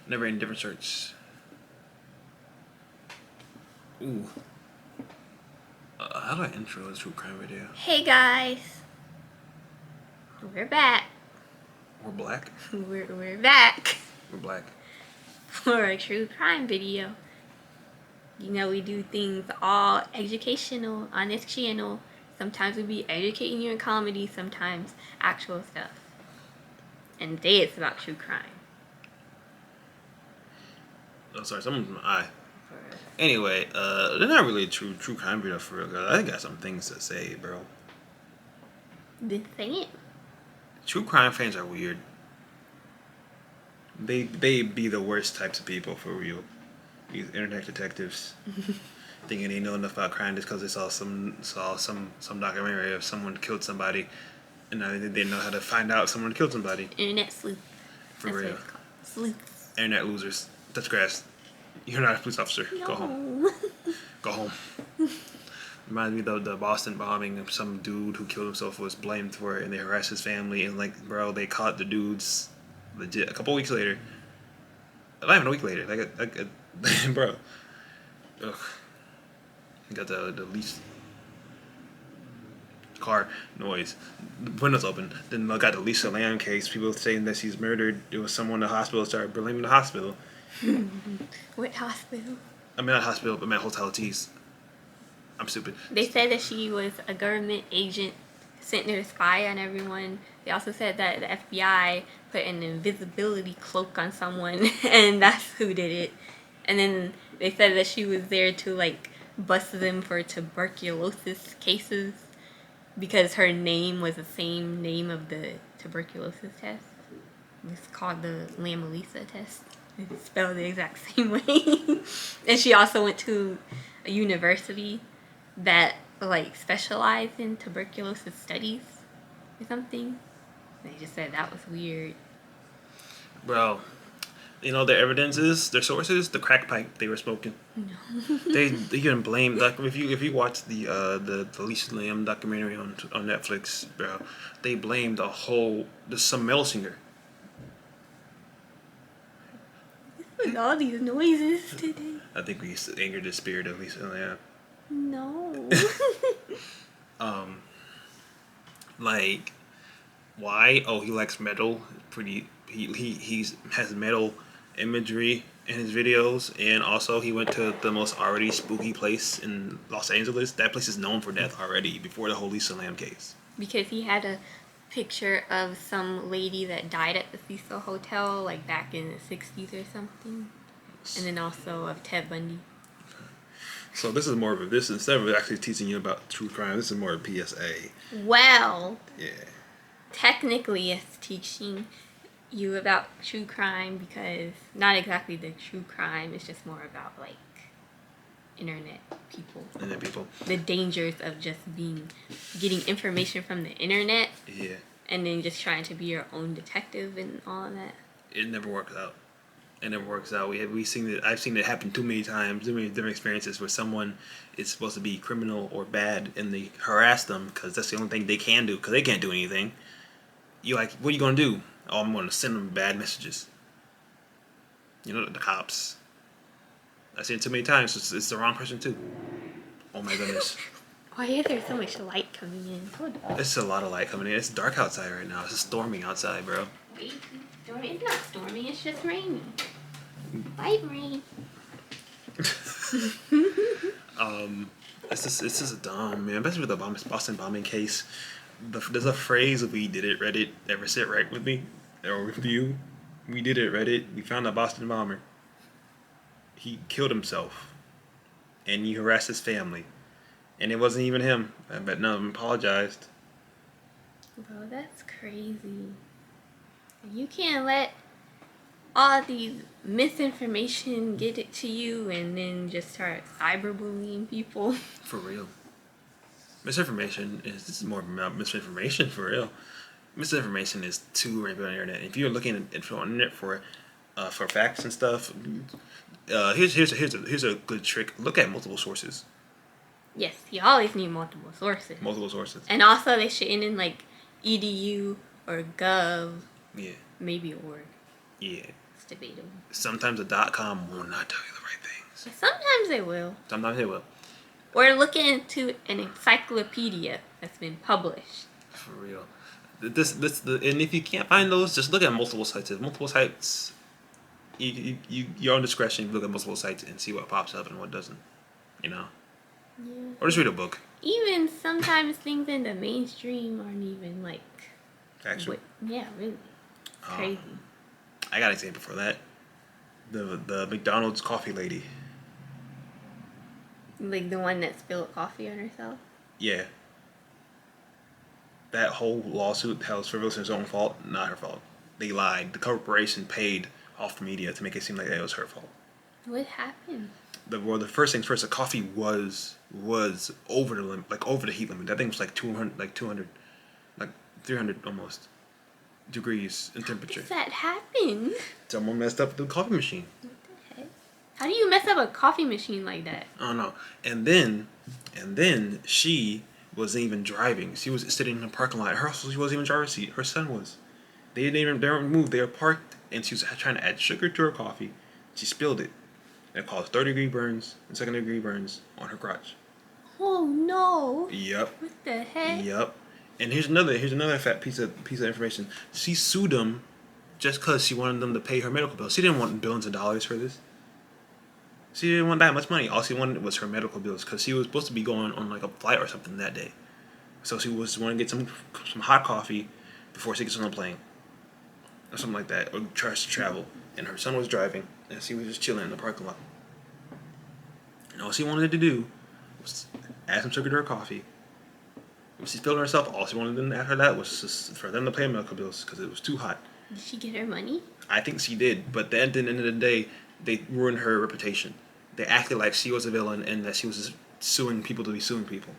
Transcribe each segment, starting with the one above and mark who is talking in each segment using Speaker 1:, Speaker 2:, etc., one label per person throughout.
Speaker 1: Never in different shirts. Ooh. How do I intro a true crime video?
Speaker 2: Hey guys, we're back.
Speaker 1: We're black?
Speaker 2: We're back
Speaker 1: We're black.
Speaker 2: for a true crime video. You know, we do things all educational on this channel. Sometimes we be educating you in comedy, sometimes actual stuff. And today it's about true crime.
Speaker 1: Oh, sorry, someone's in my eye. Anyway, they're not really a true crime video for real, guys. I got some things to say, bro.
Speaker 2: Then say it.
Speaker 1: True crime fans are weird. They be the worst types of people for real. These internet detectives thinking they know enough about crime just because they saw some documentary of someone killed somebody, and now they didn't know how to find out someone killed somebody.
Speaker 2: Internet sleuth.
Speaker 1: For
Speaker 2: That's
Speaker 1: real.
Speaker 2: what it's called. Sleuths.
Speaker 1: Internet losers. Touch grass. You're not a police officer.
Speaker 2: No.
Speaker 1: Go home. Go home. Reminds me of the Boston bombing. Of some dude who killed himself was blamed for it, and they harassed his family. And like, bro, they caught the dudes legit a couple weeks later. Not even a week later. Bro. Ugh. You got the least car noise. The windows open. Then I got the Lisa Lamb case. People saying that she's murdered. It was someone in the hospital. Started blaming the hospital.
Speaker 2: What hospital?
Speaker 1: I mean, not hospital, but Hotel T's. I'm stupid.
Speaker 2: They said that she was a government agent sent there to spy on everyone. They also said that the FBI put an invisibility cloak on someone, and that's who did it. And then they said that she was there to like bust them for tuberculosis cases because her name was the same name of the tuberculosis test. It's called the Lamb-Elisa test. It's spelled the exact same way. And she also went to a university that like specialized in tuberculosis studies or something. They just said that was weird.
Speaker 1: Bro, you know their evidence is their sources, the crack pipe they were smoking.
Speaker 2: No.
Speaker 1: They can blame, like, if you watch the Lisa Lamb documentary on Netflix, bro, they blamed some male singer.
Speaker 2: All these noises today.
Speaker 1: I think we angered the spirit of Lisa Lamb.
Speaker 2: No.
Speaker 1: Like, why? Oh, he likes metal. He has metal imagery in his videos, and also he went to the most already spooky place in Los Angeles. That place is known for death already before the whole Lisa Lamb case.
Speaker 2: Because he had a picture of some lady that died at the Cecil Hotel like back in the 60s or something. And then also of Ted Bundy.
Speaker 1: So this is more of this, instead of actually teaching you about true crime, this is more of a PSA.
Speaker 2: Well,
Speaker 1: Yeah.
Speaker 2: technically it's teaching you about true crime because not exactly the true crime, it's just more about like internet people.
Speaker 1: Internet people.
Speaker 2: The dangers of just getting information from the internet.
Speaker 1: Yeah.
Speaker 2: And then just trying to be your own detective and all of that.
Speaker 1: It never works out. It never works out. We've seen it. I've seen it happen too many times, too many different experiences where someone is supposed to be criminal or bad, and they harass them because that's the only thing they can do because they can't do anything. You're like, what are you gonna do? Oh, I'm gonna send them bad messages. You know, the cops. I've seen it too many times. It's the wrong person too. Oh my goodness.
Speaker 2: Why is there so much light coming in? Hold up.
Speaker 1: It's a lot of light coming in. It's dark outside right now. It's storming outside, bro.
Speaker 2: Wait, it's not storming, it's just raining. Light rain.
Speaker 1: It's just dumb, man. Especially with the Boston bombing case. There's a phrase, "We did it, Reddit." Ever sit right with me or with you? We did it, Reddit. We found a Boston bomber. He killed himself, and he harassed his family, and it wasn't even him. I bet none of them apologized.
Speaker 2: Bro, that's crazy. You can't let all these misinformation get it to you and then just start cyberbullying people.
Speaker 1: For real. Misinformation this is more about misinformation for real. Misinformation is too rampant on the internet. If you're looking on the internet for facts and stuff, here's a good trick. Look at multiple sources.
Speaker 2: Yes, you always need multiple sources.
Speaker 1: Multiple sources.
Speaker 2: And also they should end in like edu or gov.
Speaker 1: Yeah.
Speaker 2: Maybe org.
Speaker 1: Yeah.
Speaker 2: It's debatable.
Speaker 1: Sometimes the .com will not tell you the right things.
Speaker 2: Sometimes they will.
Speaker 1: Sometimes they will.
Speaker 2: Or look into an encyclopedia that's been published.
Speaker 1: For real. And if you can't find those, just look at multiple sites. If multiple sites, your own discretion. Look at multiple sites and see what pops up and what doesn't. You know.
Speaker 2: Yeah.
Speaker 1: Or just read a book.
Speaker 2: Even sometimes things in the mainstream aren't even like.
Speaker 1: Actually.
Speaker 2: Yeah, really. It's crazy.
Speaker 1: I got an example for that. The McDonald's coffee lady.
Speaker 2: Like the one that spilled coffee on herself?
Speaker 1: Yeah. That whole lawsuit that was frivolous in its own fault, not her fault. They lied. The corporation paid off the media to make it seem like it was her fault.
Speaker 2: What happened?
Speaker 1: The first things first, the coffee was over the limit, like over the heat limit. That thing was like 200, like 300 almost degrees in temperature.
Speaker 2: How does that happen?
Speaker 1: Someone messed up the coffee machine.
Speaker 2: What the heck? How do you mess up a coffee machine like that?
Speaker 1: I don't know. And then she wasn't even driving. She was sitting in the parking lot. She wasn't even driver's seat. Her son was. They didn't move. They were parked, and she was trying to add sugar to her coffee. She spilled it. And it caused 3rd-degree burns and 2nd-degree burns on her crotch.
Speaker 2: Oh no!
Speaker 1: Yep.
Speaker 2: What the heck?
Speaker 1: Yep. And here's another fat piece of information. She sued them just because she wanted them to pay her medical bills. She didn't want billions of dollars for this. She didn't want that much money. All she wanted was her medical bills because she was supposed to be going on like a flight or something that day. So she was wanting to get some hot coffee before she gets on the plane or something like that, or tries to travel. And her son was driving, and she was just chilling in the parking lot. And all she wanted to do was add some sugar to her coffee. When she spilled herself, all she wanted them after that was just for them to pay medical bills because it was too hot.
Speaker 2: Did she get her money?
Speaker 1: I think she did, but at the end of the day, they ruined her reputation. They acted like she was a villain and that she was just suing people to be suing people.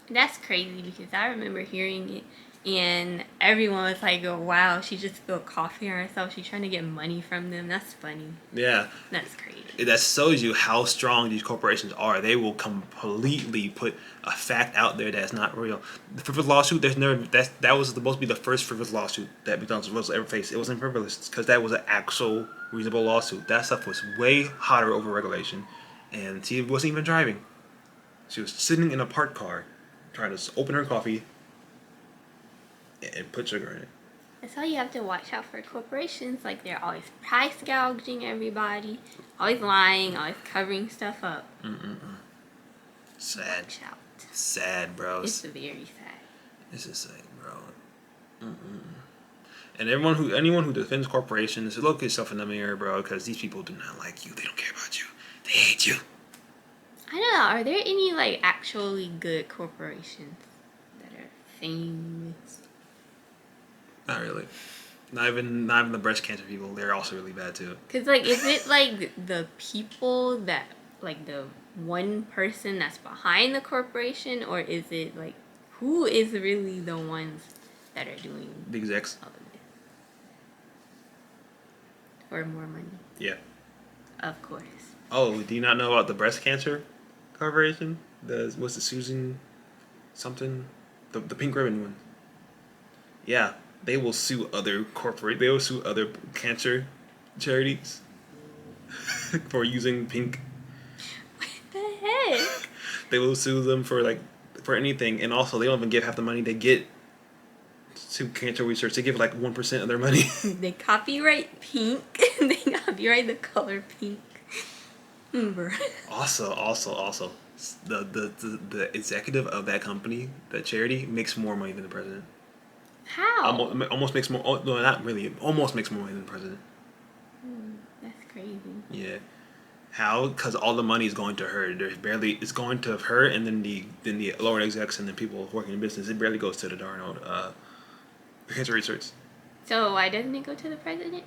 Speaker 2: That's crazy because I remember hearing it and everyone was like, oh, wow, she just spilled coffee on herself. She's trying to get money from them. That's funny.
Speaker 1: Yeah.
Speaker 2: That's crazy.
Speaker 1: That shows you how strong these corporations are. They will completely put a fact out there that's not real. The frivolous lawsuit, that was supposed to be the first frivolous lawsuit that McDonald's ever faced. It wasn't frivolous because that was an actual reasonable lawsuit. That stuff was way hotter over regulation, and she wasn't even driving. She was sitting in a parked car, trying to open her coffee and put sugar in it.
Speaker 2: That's why you have to watch out for corporations. Like, they're always price gouging everybody, always lying, always covering stuff up.
Speaker 1: Sad.
Speaker 2: Watch out.
Speaker 1: Sad, bro.
Speaker 2: It's very sad.
Speaker 1: It's just like, bro. And anyone who defends corporations, look yourself in the mirror, bro, because these people do not like you. They don't care about you. They hate you.
Speaker 2: I don't know. Are there any, like, actually good corporations that are famous?
Speaker 1: Not really. Not even the breast cancer people. They're also really bad too.
Speaker 2: Cause like, is it like the people that, like, the one person that's behind the corporation, or is it like who is really the ones that are doing
Speaker 1: the execs
Speaker 2: all of this for more money?
Speaker 1: Yeah.
Speaker 2: Of course.
Speaker 1: Oh, do you not know about the breast cancer corporation? What's the Susan something? The pink ribbon one. Yeah. They will sue other cancer charities for using pink.
Speaker 2: What the heck?
Speaker 1: They will sue them for anything, and also they don't even give half the money they get to cancer research. They give like 1% of their money.
Speaker 2: They copyright pink. They copyright the color pink.
Speaker 1: Also, the executive of that company, that charity, makes more money than the president.
Speaker 2: How?
Speaker 1: Almost makes more. No, not really. Almost makes more money than the president.
Speaker 2: That's crazy.
Speaker 1: Yeah. How? Because all the money is going to her. It's going to her, and then the lower execs and the people working in business. It barely goes to the darn old cancer research.
Speaker 2: So why doesn't it go to the president?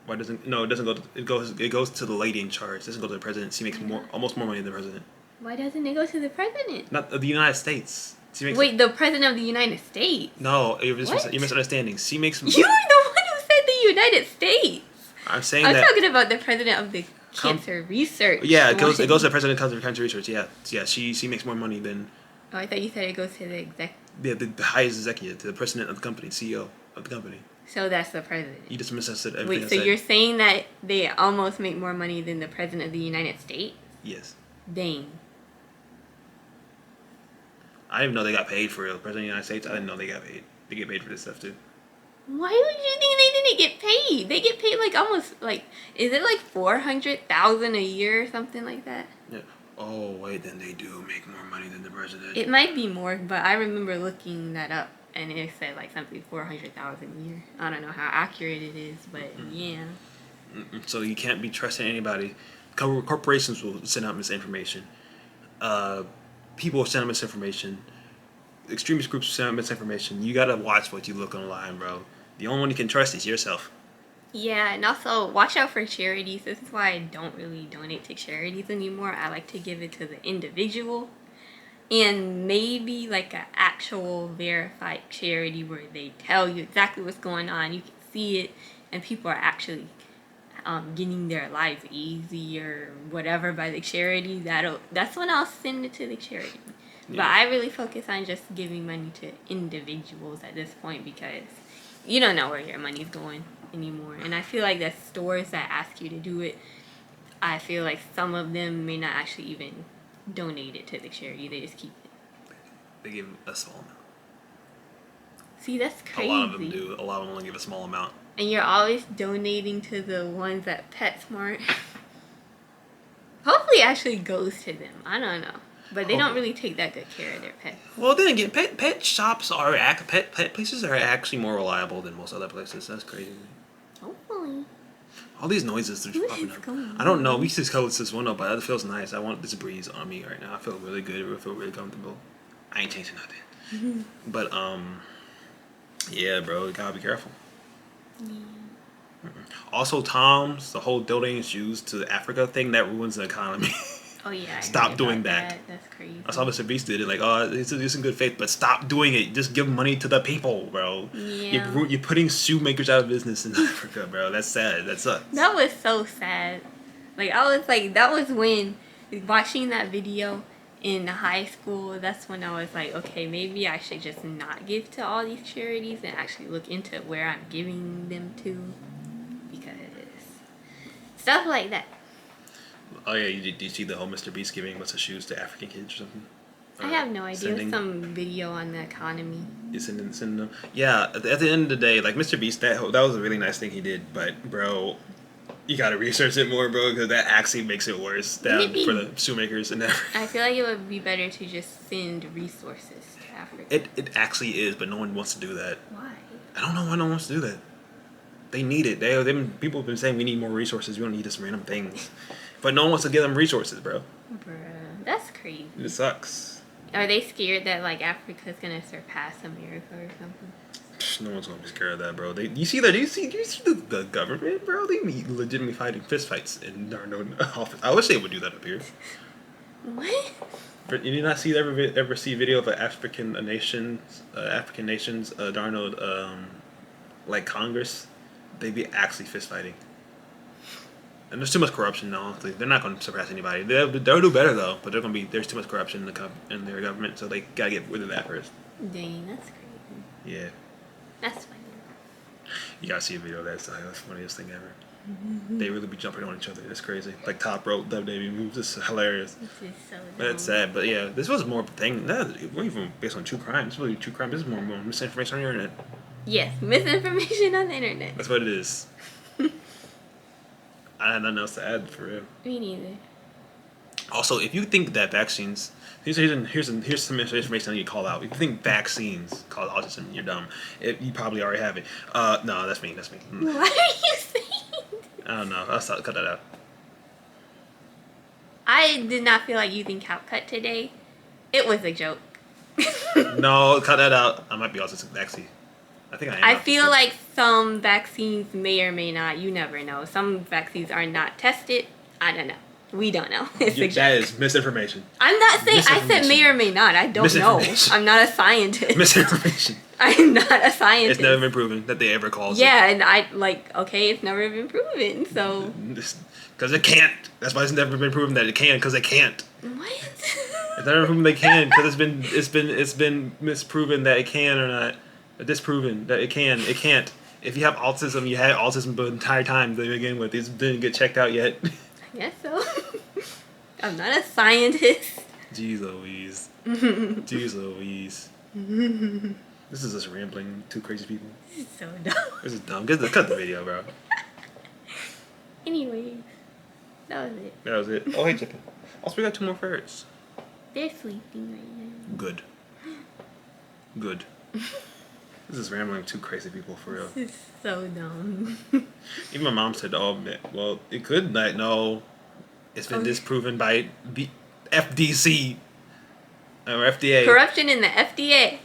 Speaker 1: Why doesn't? No, it doesn't go. It goes to the lady in charge. It doesn't go to the president. She makes almost more money than the president.
Speaker 2: Why doesn't it go to the president?
Speaker 1: Not the United States.
Speaker 2: Wait, the president of the United States?
Speaker 1: No, you're misunderstanding. She makes.
Speaker 2: You're the one who said the United States.
Speaker 1: I'm saying
Speaker 2: I'm talking about the president of the cancer research.
Speaker 1: Yeah, it goes to the president of cancer research. Yeah. She makes more money than.
Speaker 2: Oh, I thought you said it goes to the exec.
Speaker 1: Yeah, the highest executive, to the president of the company, CEO of the company.
Speaker 2: So that's the president.
Speaker 1: You just misunderstood everything.
Speaker 2: Wait, so you're saying that they almost make more money than the president of the United States?
Speaker 1: Yes.
Speaker 2: Dang.
Speaker 1: I didn't even know they got paid for it. The president of the United States, I didn't know they got paid. They get paid for this stuff too.
Speaker 2: Why would you think they didn't get paid? They get paid like almost like, is it like 400,000 a year or something like that?
Speaker 1: Yeah. Oh wait, then they do make more money than the president.
Speaker 2: It might be more, but I remember looking that up and it said like something 400,000 a year. I don't know how accurate it is, but yeah.
Speaker 1: So you can't be trusting anybody. Corporations will send out misinformation. People will send out misinformation. Extremist groups will send out misinformation. You gotta watch what you look online, bro. The only one you can trust is yourself.
Speaker 2: Yeah, and also watch out for charities. This is why I don't really donate to charities anymore. I like to give it to the individual. And maybe like an actual verified charity where they tell you exactly what's going on. You can see it, and people are actually getting their lives easier, whatever, by the charity. That's when I'll send it to the charity. Yeah. But I really focus on just giving money to individuals at this point because you don't know where your money's going anymore. And I feel like the stores that ask you to do it, I feel like some of them may not actually even donate it to the charity. They just keep it.
Speaker 1: They give a small amount.
Speaker 2: See, that's crazy.
Speaker 1: A lot of them do. A lot of them only give a small amount.
Speaker 2: And you're always donating to the ones at PetSmart. Hopefully it actually goes to them. I don't know. But they don't really take that good care of their pets.
Speaker 1: Well, then again, pet shops are pet places are actually more reliable than most other places. That's crazy.
Speaker 2: Hopefully.
Speaker 1: All these noises are popping up. I don't know. We just close this window, but it feels nice. I want this breeze on me right now. I feel really good. I feel really comfortable. I ain't changing nothing. But yeah, bro, you gotta be careful. Yeah. Also, Tom's the whole donating shoes to Africa thing that ruins the economy.
Speaker 2: Oh yeah.
Speaker 1: Stop doing that.
Speaker 2: That's crazy.
Speaker 1: I saw Mr. Beast did it. Like, oh, it's in good faith, but stop doing it. Just give money to the people, bro.
Speaker 2: Yeah.
Speaker 1: You're putting shoemakers out of business in Africa, bro. That's sad. That sucks.
Speaker 2: That was so sad. Like, I was like, that was when watching that video in high school. That's when I was like, okay, maybe I should just not give to all these charities and actually look into where I'm giving them to, because stuff like that.
Speaker 1: Oh yeah, did you see the whole Mr. Beast giving a bunch of shoes to African kids or something?
Speaker 2: I have no idea. It was some video on the economy.
Speaker 1: You sending them? Yeah. At the end of the day, like Mr. Beast, that was a really nice thing he did. But bro, you gotta research it more, bro, because that actually makes it worse for the shoemakers and everything.
Speaker 2: I feel like it would be better to just send resources to Africa.
Speaker 1: It actually is, but no one wants to do that.
Speaker 2: Why?
Speaker 1: I don't know why no one wants to do that. They need it. People have been saying we need more resources. We don't need just random things. But no one wants to give them resources, bro.
Speaker 2: Bruh, that's crazy.
Speaker 1: It sucks.
Speaker 2: Are they scared that like Africa's gonna surpass America or something?
Speaker 1: No one's gonna be scared of that, bro. Do you see the government, bro? They meet legitimately fighting fist fights in Darno office. I wish they would do that up here.
Speaker 2: What?
Speaker 1: But you did not ever see a video of an African nations Darno like Congress? They'd be actually fist fighting. And there's too much corruption, honestly. They're not going to surpass anybody. They'll do better, though. But there's too much corruption in their government, so they got to get rid of that first.
Speaker 2: Dang, that's crazy.
Speaker 1: Yeah.
Speaker 2: That's funny.
Speaker 1: You got to see a video of that. It's the funniest thing ever. They really be jumping on each other. It's crazy. Like top rope WWE moves. It's hilarious.
Speaker 2: This is so dumb.
Speaker 1: But it's sad. But yeah, this was more of a thing. No, it wasn't even based on true crime. It's really true crime. This is more misinformation on the internet.
Speaker 2: Yes, misinformation on the internet.
Speaker 1: That's what it is. I had nothing else to add, for real.
Speaker 2: Me neither.
Speaker 1: Also, if you think that vaccines... Here's some information I need to call out. If you think vaccines cause autism, you're dumb. You probably already have it. No, that's me.
Speaker 2: What are you saying?
Speaker 1: I don't know. Cut that out.
Speaker 2: I did not feel like using CapCut today. It was a joke.
Speaker 1: No, cut that out. I might be autistic, actually. I think I am.
Speaker 2: I feel like some vaccines may or may not. You never know. Some vaccines are not tested. I don't know. We don't know. It's a joke.
Speaker 1: That is misinformation.
Speaker 2: I'm not saying. I said may or may not. I don't know. I'm not a scientist.
Speaker 1: Misinformation.
Speaker 2: I'm not a scientist.
Speaker 1: It's never been proven that they ever caused
Speaker 2: it. And okay, it's never been proven, so.
Speaker 1: Because it can't. That's why it's never been proven that it can, because it can't.
Speaker 2: What?
Speaker 1: It's never proven they can, because it's been misproven that it can or not. Disproven that it can. It can't. If you have autism, you had autism the entire time to begin with. It didn't get checked out yet.
Speaker 2: I guess so. I'm not a scientist.
Speaker 1: Jeez Louise. Jeez Louise. This is just rambling. Two crazy people.
Speaker 2: This is so dumb.
Speaker 1: This is dumb. Cut the video, bro.
Speaker 2: Anyways, that was it.
Speaker 1: That was it. Oh, hey, Chicken. Also, we got 2 more ferrets.
Speaker 2: They're sleeping right now.
Speaker 1: Good. Good. This is rambling too crazy people for real.
Speaker 2: This is so dumb.
Speaker 1: Even my mom said, "Oh, man, well, it could not. No, it's been disproven by the FDC or FDA.
Speaker 2: Corruption in the FDA.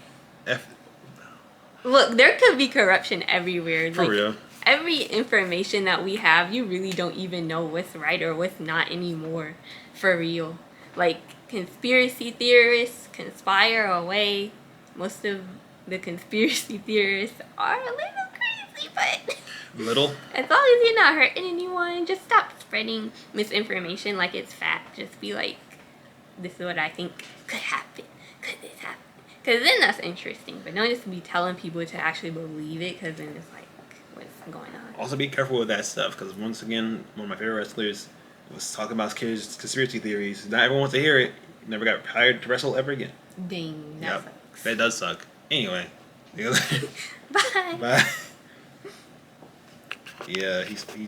Speaker 2: Look, there could be corruption everywhere.
Speaker 1: For real.
Speaker 2: Every information that we have, you really don't even know what's right or what's not anymore. For real. Like, conspiracy theorists conspire away. Most of the conspiracy theorists are a little crazy, but
Speaker 1: Little?
Speaker 2: as long as you're not hurting anyone, just stop spreading misinformation like it's fact. Just be like, this is what I think could happen. Could this happen? Because then that's interesting. But don't just be telling people to actually believe it, because then it's like, what's going on?
Speaker 1: Also, be careful with that stuff, because once again, one of my favorite wrestlers was talking about kids' conspiracy theories. Not everyone wants to hear it. Never got hired to wrestle ever again.
Speaker 2: Dang, that sucks.
Speaker 1: That does suck. Anyway.
Speaker 2: Bye.
Speaker 1: Bye. Yeah, he